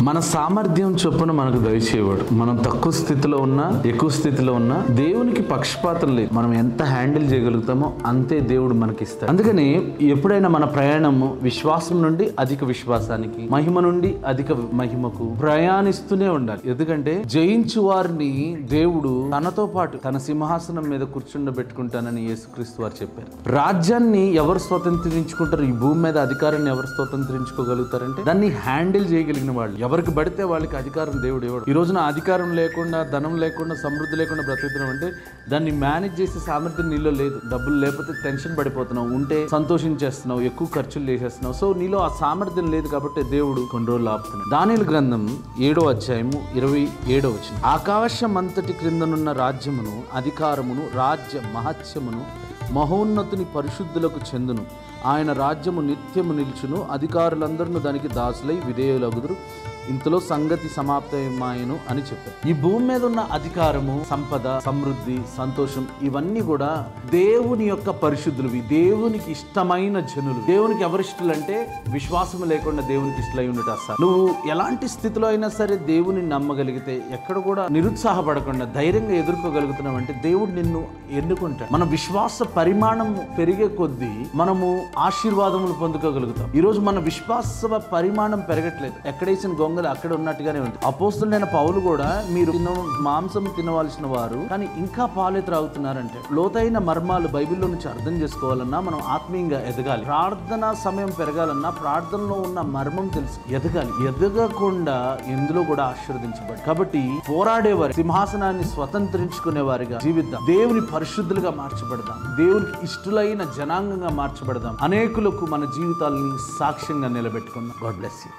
మన సామర్థ్యం చొప్పున మనకు దయచేవాడు. మనం తక్కువ స్థితిలో ఉన్నా ఎక్కువ స్థితిలో ఉన్నా దేవునికి పక్షపాతం లేదు. మనం ఎంత హ్యాండిల్ చేయగలుగుతామో అంతే దేవుడు మనకి ఇస్తాడు. అందుకని ఎప్పుడైనా మన ప్రయాణము విశ్వాసం నుండి అధిక విశ్వాసానికి, మహిమ నుండి అధిక మహిమకు ప్రయాణిస్తూనే ఉండాలి. ఎందుకంటే జయించు వారిని దేవుడు తనతో పాటు తన సింహాసనం మీద కూర్చుండబెట్టుకుంటానని యేసుక్రీస్తు వారు చెప్పారు. రాజ్యాన్ని ఎవరు స్వతంత్రించుకుంటారు? ఈ భూమి మీద అధికారాన్ని ఎవరు స్వతంత్రించుకోగలుగుతారంటే దాన్ని హ్యాండిల్ చేయగలిగిన వాళ్ళు. ఎవరికి పడితే వాళ్ళకి అధికారం దేవుడు ఇవ్వడు. ఈ రోజున అధికారం లేకుండా, ధనం లేకుండా, సమృద్ధి లేకుండా బ్రతుకుతున్నాం అంటే దాన్ని మేనేజ్ చేసే సామర్థ్యం నీలో లేదు. డబ్బులు లేకపోతే టెన్షన్ పడిపోతున్నావు, ఉంటే సంతోషించేస్తున్నావు, ఎక్కువ ఖర్చులు చేసేస్తున్నావు. సో నీలో ఆ సామర్థ్యం లేదు కాబట్టి దేవుడు కొన్ని రోజులు ఆపుతున్నాడు. దానియేలు గ్రంథం 7వ అధ్యాయము 27వ వచనం. ఆకాశమంతటి క్రిందనున్న రాజ్యమును, అధికారమును, రాజ్య మహత్యమును మహోన్నతుని పరిశుద్ధులకు చెందును. ఆయన రాజ్యము నిత్యము నిల్చును. అధికారులందరూ దానికి దాసులై విధేయులగుదురు. ఇంతలో సంగతి సమాప్తమాయను అని చెప్పారు. ఈ భూమి మీద ఉన్న అధికారము, సంపద, సమృద్ధి, సంతోషం ఇవన్నీ కూడా దేవుని యొక్క పరిశుద్ధులు, దేవునికి ఇష్టమైన జనులు. దేవునికి ఎవరిష్టలు అంటే విశ్వాసం లేకుండా దేవునికి ఇష్టలై ఉండట అసలు. నువ్వు ఎలాంటి స్థితిలో అయినా సరే దేవుని నమ్మగలిగితే, ఎక్కడ కూడా నిరుత్సాహపడకుండా ధైర్యంగా ఎదుర్కోగలుగుతున్నావు అంటే దేవుడు నిన్ను ఎన్నుకుంటాడు. మన విశ్వాస పరిమాణం పెరిగే కొద్దీ మనము ఆశీర్వాదములు పొందుకోగలుగుతాం. ఈరోజు మన విశ్వాస పరిమాణం పెరగట్లేదు. ఎక్కడేసిన గొంగ అక్కడ ఉన్నట్టుగానే ఉంది. అపోస్తలుడైన పౌలు కూడా మీరు మాంసం తినవలసిన వారు కానీ ఇంకా పాలే త్రాగుతున్నారంటే, లోతైన మర్మాలు బైబిల్లో నుంచి అర్థం చేసుకోవాలన్నా మనం ఆత్మీయంగా ఎదగాలి. ప్రార్థనా సమయం పెరగాలన్నా ప్రార్థనలో ఉన్న మర్మం తెలుసు ఎదగాలి. ఎదగకుండా ఎందులో కూడా ఆశీర్వదించబడి. కాబట్టి పోరాడేవారు సింహాసనాన్ని స్వతంత్రించుకునే వారిగా జీవిద్దాం. దేవుని పరిశుద్ధులుగా మార్చబడదాం. దేవునికి ఇష్టలైన జనాంగంగా మార్చబడదాం. అనేకులకు మన జీవితాలని సాక్ష్యంగా నిలబెట్టుకుందాం. God bless you.